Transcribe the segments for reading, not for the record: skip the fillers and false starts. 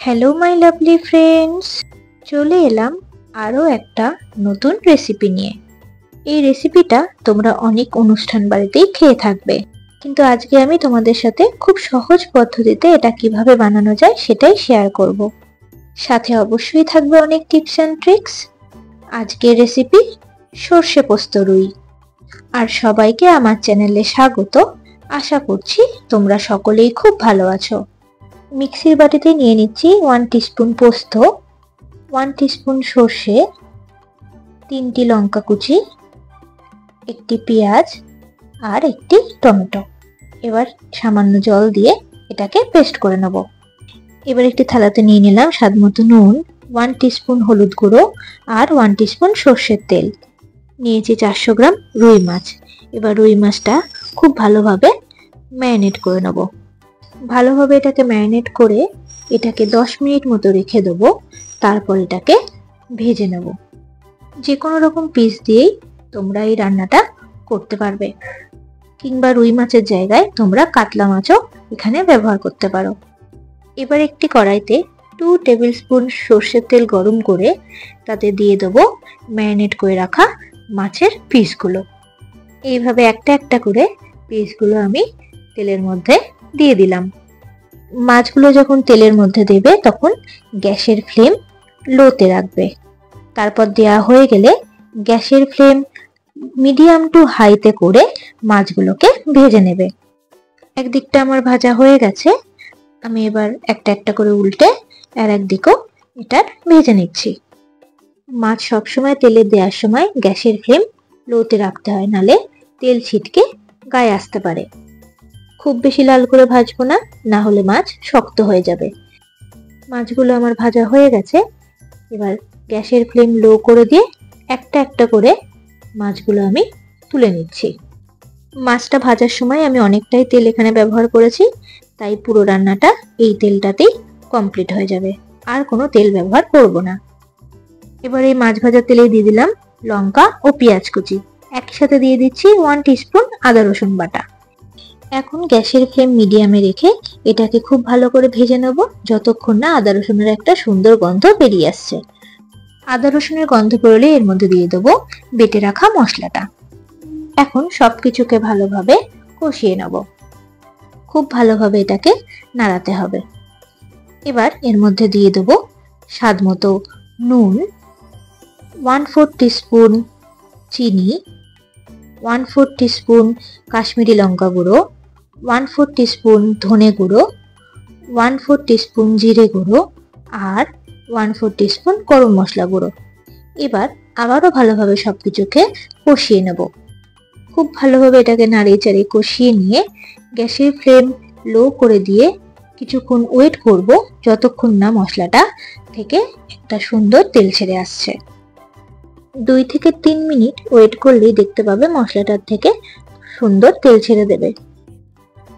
Hello my lovely friends, চলে এলাম আরও একটা নতুন রেসিপি নিয়ে। এই রেসিপিটা তোমরা অনেক অনুষ্ঠান বাড়িতেই খেয়ে থাকবে, কিন্তু আজকে আমি তোমাদের সাথে খুব সহজ পদ্ধতিতে এটা কিভাবে বানানো যায় সেটাই শেয়ার করব। সাথে অবশ্যই থাকবে অনেক টিপস অ্যান্ড ট্রিক্স। আজকের রেসিপি সর্ষে পোস্ত রুই। আর সবাইকে আমার চ্যানেলে স্বাগত। আশা করছি তোমরা সকলেই খুব ভালো আছো। মিক্সির বাটিতে নিয়ে নিচ্ছি 1 টিস্পুন পোস্ত, 1 টিস্পুন সর্ষে, 3টি লঙ্কা কুচি, একটি পেঁয়াজ আর একটি টমেটো। এবার সামান্য জল দিয়ে এটাকে পেস্ট করে নেব। এবার একটি থালাতে নিয়ে নিলাম স্বাদমতো নুন, 1 টিস্পুন হলুদ গুঁড়ো আর 1 টিস্পুন সর্ষের তেল। নিয়েছি 400 গ্রাম রুই মাছ। এবার রুই মাছটা খুব ভালোভাবে ম্যারিনেট করে নেব। ভালোভাবে এটাকে ম্যারিনেট করে এটাকে 10 মিনিট মতো রেখে দেবো। তারপর এটাকে ভেজে নেব। যে কোনো রকম পিস দিয়েই তোমরা এই রান্নাটা করতে পারবে, কিংবা রুই মাছের জায়গায় তোমরা কাতলা মাছও এখানে ব্যবহার করতে পারো। এবার একটি কড়াইতে 2 টেবিল স্পুন সর্ষের তেল গরম করে তাতে দিয়ে দেবো ম্যারিনেট করে রাখা মাছের পিসগুলো। এইভাবে একটা একটা করে পিসগুলো আমি তেলের মধ্যে দিয়ে দিলাম। মাছগুলো যখন তেলের মধ্যে দেবে তখন গ্যাসের ফ্লেম লোতে রাখবে। তারপর দেওয়া হয়ে গেলে গ্যাসের ফ্লেম মিডিয়াম টু হাইতে করে মাছগুলোকে ভেজে নেবে। একদিকটা আমার ভাজা হয়ে গেছে, আমি এবার একটা একটা করে উল্টে আর একদিকও এটার ভেজে নিচ্ছি। মাছ সবসময় তেলে দেওয়ার সময় গ্যাসের ফ্লেম লোতে রাখতে হয়, নালে তেল ছিটকে গায়ে আসতে পারে। খুব বেশি লাল করে ভাজবো না, না হলে মাছ শক্ত হয়ে যাবে। মাছগুলো আমার ভাজা হয়ে গেছে। এবার গ্যাসের ফ্লেম লো করে দিয়ে একটা একটা করে মাছগুলো আমি তুলে নিচ্ছি। মাছটা ভাজার সময় আমি অনেকটাই তেল এখানে ব্যবহার করেছি, তাই পুরো রান্নাটা এই তেলটাতেই কমপ্লিট হয়ে যাবে, আর কোনো তেল ব্যবহার করব না। এবার এই মাছ ভাজার তেলেই দিয়ে দিলাম লঙ্কা ও পেঁয়াজ কুচি। একসাথে দিয়ে দিচ্ছি 1 টিস্পুন আদা রসুন বাটা। এখন গ্যাসের ফ্লেম মিডিয়ামে রেখে এটাকে খুব ভালো করে ভেজে নেব, যতক্ষণ না আদা রসুনের একটা সুন্দর গন্ধ বেরিয়ে আসছে। আদা রসুনের গন্ধ বেরোলে এর মধ্যে দিয়ে দেবো বেটে রাখা মশলাটা। এখন সবকিছুকে ভালোভাবে কষিয়ে নেব। খুব ভালোভাবে এটাকে নাড়াতে হবে। এবার এর মধ্যে দিয়ে দেবো স্বাদ মতো নুন, 1/4 টিস্পুন চিনি, 1/4 টিস্পুন কাশ্মীরি লঙ্কা গুঁড়ো, 1/4 টিস্পুন ধনে গুঁড়ো, 1/4 টিস্পুন জিরে গুঁড়ো আর 1/4 টিস্পুন গরম মশলা গুঁড়ো। এবার আবারও ভালোভাবে সবকিছুকে কষিয়ে নেব। খুব ভালোভাবে এটাকে নাড়িয়ে চাড়িয়ে কষিয়ে নিয়ে গ্যাসের ফ্লেম লো করে দিয়ে কিছুক্ষণ ওয়েট করব, যতক্ষণ না মশলাটা থেকে একটা সুন্দর তেল ছেড়ে আসছে। 2 থেকে 3 মিনিট ওয়েট করলেই দেখতে পাবে মশলাটার থেকে সুন্দর তেল ছেড়ে দেবে।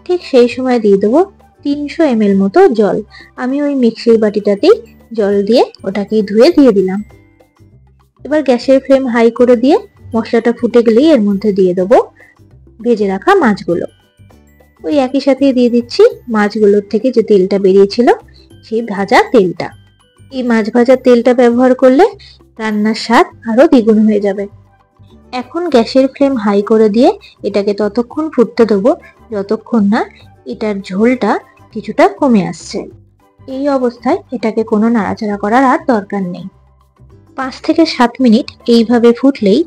ঠিক সেই সময় দিয়ে দেবো 300 ml মতো জল। আমি ওই মিক্সির বাটিটাতেই জল দিয়ে ওটাকেই ধুয়ে দিয়ে দিলাম। এবার গ্যাসের ফ্লেম হাই করে দিয়ে মশলাটা ফুটে গেলেই এর মধ্যে দিয়ে দেবো ভেজে রাখা মাছগুলো। ওই একই সাথে দিয়ে দিচ্ছি মাছগুলোর থেকে যে তেলটা বেরিয়েছিল সেই ভাজা তেলটা। এই মাছ ভাজার তেলটা ব্যবহার করলে রান্নার স্বাদ আরো দ্বিগুণ হয়ে যাবে। এখন গ্যাসের ফ্লেম হাই করে দিয়ে এটাকে ততক্ষণ ফুটতে দেবো যতক্ষণ না এটার ঝোলটা কিছুটা কমে আসছে। এই অবস্থায় এটাকে কোনো নাড়াচাড়া করার আর দরকার নেই। 5 থেকে 7 মিনিট এইভাবে ফুটলেই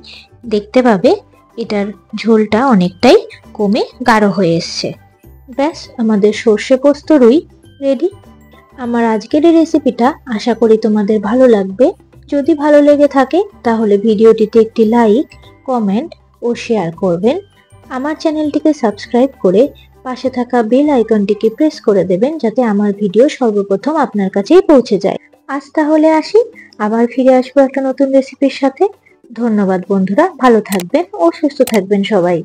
দেখতে পাবে এটার ঝোলটা অনেকটাই কমে গাঢ় হয়ে এসছে। ব্যাস, আমাদের সর্ষে পোস্ত রুই রেডি। আমার আজকের এই রেসিপিটা আশা করি তোমাদের ভালো লাগবে। যদি ভালো লেগে থাকে তাহলে ভিডিওটিতে একটি লাইক, কমেন্ট ও শেয়ার করবেন। আমার চ্যানেলটিকে সাবস্ক্রাইব করে পাশে থাকা বেল আইকনটিকে প্রেস করে দেবেন, যাতে আমার ভিডিও সর্বপ্রথম আপনার কাছেই পৌঁছে যায়। আজ তাহলে আসি, আবার ফিরে আসবো একটা নতুন রেসিপির সাথে। ধন্যবাদ বন্ধুরা, ভালো থাকবেন ও সুস্থ থাকবেন সবাই।